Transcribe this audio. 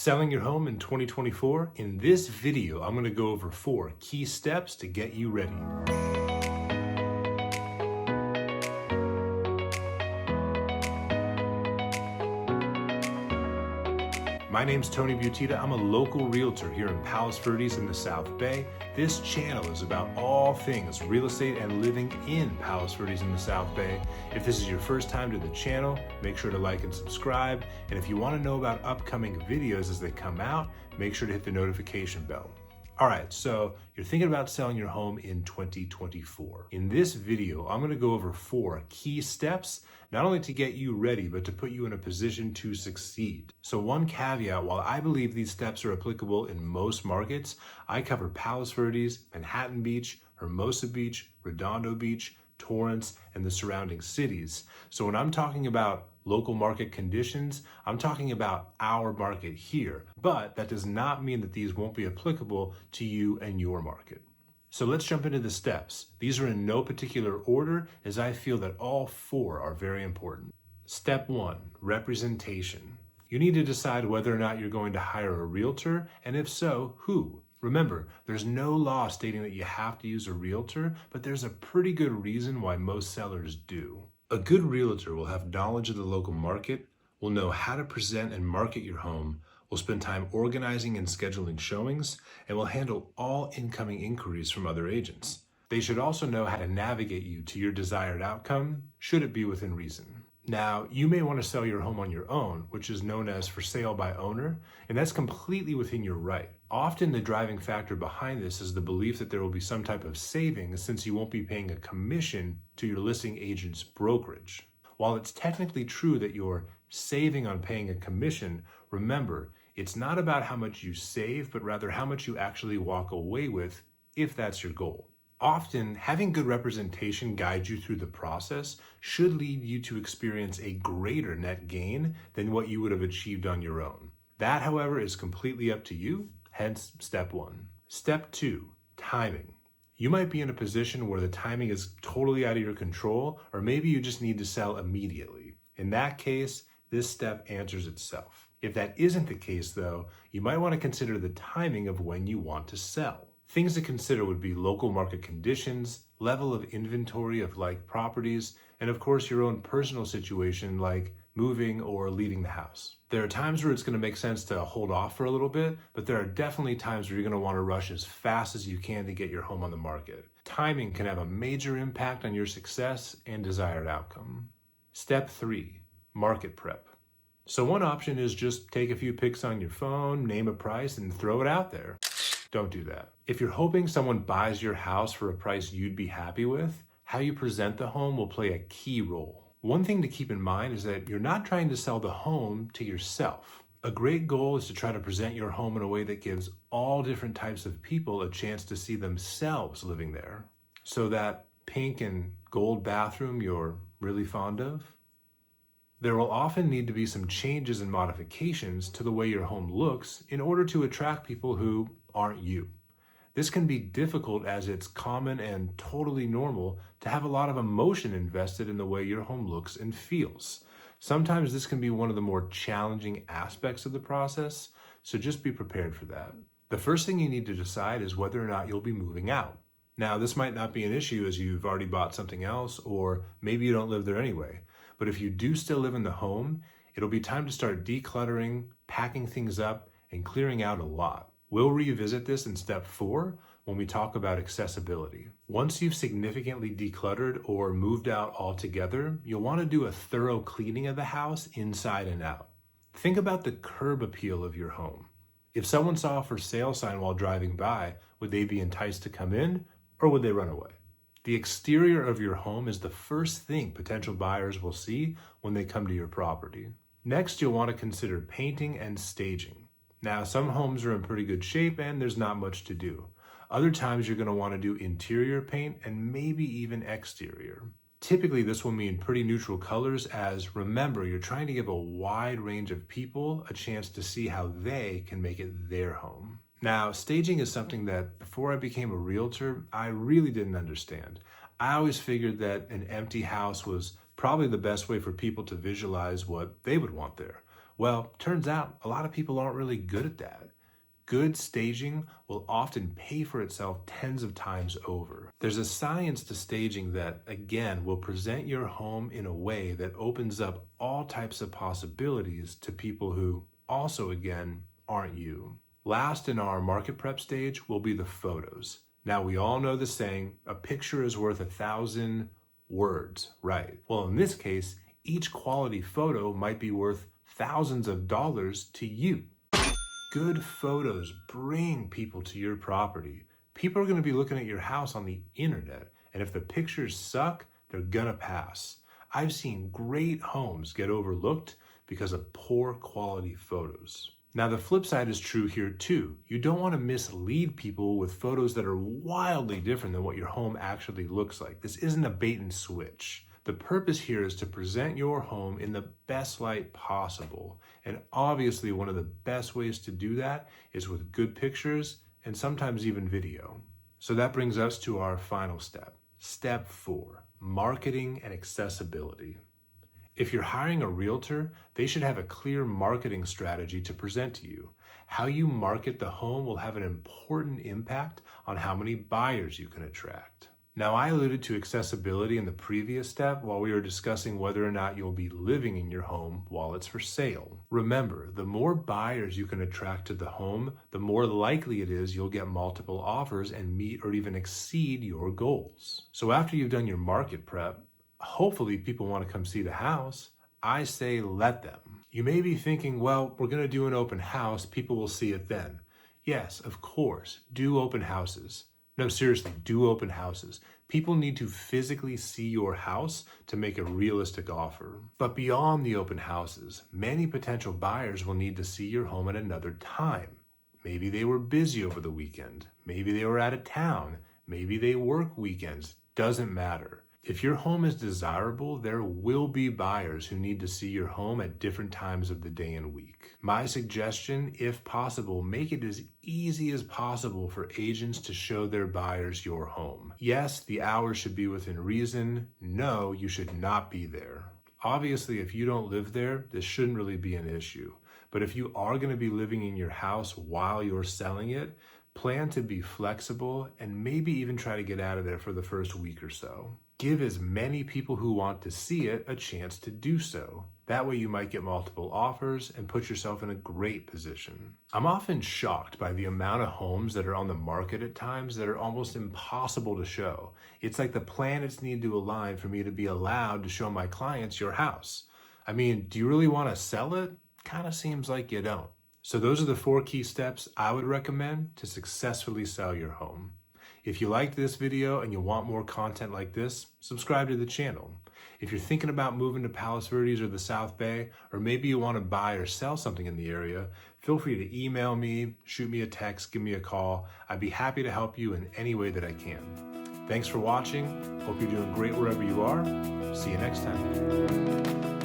Selling your home in 2024? In this video, I'm going to go over 4 key steps to get you ready. My name's Tony Butita. I'm a local realtor here in Palos Verdes in the South Bay. This channel is about all things real estate and living in Palos Verdes in the South Bay. If this is your first time to the channel, make sure to like and subscribe. And if you want to know about upcoming videos as they come out, make sure to hit the notification bell. All right, so you're thinking about selling your home in 2024. In this video, I'm going to go over 4 key steps, not only to get you ready, but to put you in a position to succeed. So one caveat, while I believe these steps are applicable in most markets, I cover Palos Verdes, Manhattan Beach, Hermosa Beach, Redondo Beach, Torrance, and the surrounding cities. So when I'm talking about local market conditions, I'm talking about our market here, but that does not mean that these won't be applicable to you and your market. So let's jump into the steps. These are in no particular order, as I feel that all 4 are very important. Step 1, representation. You need to decide whether or not you're going to hire a realtor, and if so, who. Remember, there's no law stating that you have to use a realtor, but there's a pretty good reason why most sellers do. A good realtor will have knowledge of the local market, will know how to present and market your home, will spend time organizing and scheduling showings, and will handle all incoming inquiries from other agents. They should also know how to navigate you to your desired outcome, should it be within reason. Now, you may want to sell your home on your own, which is known as for sale by owner, and that's completely within your right. Often the driving factor behind this is the belief that there will be some type of savings since you won't be paying a commission to your listing agent's brokerage. While it's technically true that you're saving on paying a commission, remember, it's not about how much you save, but rather how much you actually walk away with if that's your goal. Often, having good representation guide you through the process should lead you to experience a greater net gain than what you would have achieved on your own. That, however, is completely up to you, hence step 1. Step 2, timing. You might be in a position where the timing is totally out of your control, or maybe you just need to sell immediately. In that case, this step answers itself. If that isn't the case, though, you might want to consider the timing of when you want to sell. Things to consider would be local market conditions, level of inventory of like properties, and of course your own personal situation like moving or leaving the house. There are times where it's going to make sense to hold off for a little bit, but there are definitely times where you're going to want to rush as fast as you can to get your home on the market. Timing can have a major impact on your success and desired outcome. Step 3, market prep. So one option is just take a few pics on your phone, name a price, and throw it out there. Don't do that. If you're hoping someone buys your house for a price you'd be happy with, how you present the home will play a key role. One thing to keep in mind is that you're not trying to sell the home to yourself. A great goal is to try to present your home in a way that gives all different types of people a chance to see themselves living there. So that pink and gold bathroom you're really fond of? There will often need to be some changes and modifications to the way your home looks in order to attract people who aren't you. This can be difficult as it's common and totally normal to have a lot of emotion invested in the way your home looks and feels. Sometimes this can be one of the more challenging aspects of the process, so just be prepared for that. The first thing you need to decide is whether or not you'll be moving out. Now, this might not be an issue as you've already bought something else, or maybe you don't live there anyway. But if you do still live in the home, it'll be time to start decluttering, packing things up, and clearing out a lot. We'll revisit this in step 4 when we talk about accessibility. Once you've significantly decluttered or moved out altogether, you'll want to do a thorough cleaning of the house inside and out. Think about the curb appeal of your home. If someone saw a for sale sign while driving by, would they be enticed to come in or would they run away? The exterior of your home is the first thing potential buyers will see when they come to your property. Next, you'll want to consider painting and staging. Now, some homes are in pretty good shape and there's not much to do. Other times you're going to want to do interior paint and maybe even exterior. Typically, this will mean pretty neutral colors as, remember, you're trying to give a wide range of people a chance to see how they can make it their home. Now, staging is something that before I became a realtor, I really didn't understand. I always figured that an empty house was probably the best way for people to visualize what they would want there. Well, turns out a lot of people aren't really good at that. Good staging will often pay for itself tens of times over. There's a science to staging that, again, will present your home in a way that opens up all types of possibilities to people who also, again, aren't you. Last in our market prep stage will be the photos. Now, we all know the saying, a picture is worth 1,000 words, right? Well, in this case, each quality photo might be worth thousands of dollars to you. Good photos bring people to your property. People are going to be looking at your house on the internet, and if the pictures suck, they're gonna pass. I've seen great homes get overlooked because of poor quality photos. Now, the flip side is true here too. You don't want to mislead people with photos that are wildly different than what your home actually looks like. This isn't a bait and switch. The purpose here is to present your home in the best light possible. And obviously, one of the best ways to do that is with good pictures and sometimes even video. So that brings us to our final step. Step 4, marketing and accessibility. If you're hiring a realtor, they should have a clear marketing strategy to present to you. How you market the home will have an important impact on how many buyers you can attract. Now, I alluded to accessibility in the previous step while we were discussing whether or not you'll be living in your home while it's for sale. Remember, the more buyers you can attract to the home, the more likely it is you'll get multiple offers and meet or even exceed your goals. So after you've done your market prep, hopefully people want to come see the house. I say let them. You may be thinking, well, we're going to do an open house. People will see it then. Yes, of course, do open houses. No, seriously, do open houses. People need to physically see your house to make a realistic offer. But beyond the open houses, many potential buyers will need to see your home at another time. Maybe they were busy over the weekend. Maybe they were out of town. Maybe they work weekends. Doesn't matter. If your home is desirable, there will be buyers who need to see your home at different times of the day and week. My suggestion, if possible, make it as easy as possible for agents to show their buyers your home. Yes, the hours should be within reason. No, you should not be there. Obviously, if you don't live there, this shouldn't really be an issue. But if you are going to be living in your house while you're selling it, plan to be flexible and maybe even try to get out of there for the first week or so. Give as many people who want to see it a chance to do so. That way you might get multiple offers and put yourself in a great position. I'm often shocked by the amount of homes that are on the market at times that are almost impossible to show. It's like the planets need to align for me to be allowed to show my clients your house. I mean, do you really want to sell it? Kind of seems like you don't. So those are the 4 key steps I would recommend to successfully sell your home. If you liked this video and you want more content like this, subscribe to the channel. If you're thinking about moving to Palos Verdes or the South Bay, or maybe you want to buy or sell something in the area, feel free to email me, shoot me a text, give me a call. I'd be happy to help you in any way that I can. Thanks for watching. Hope you're doing great wherever you are. See you next time.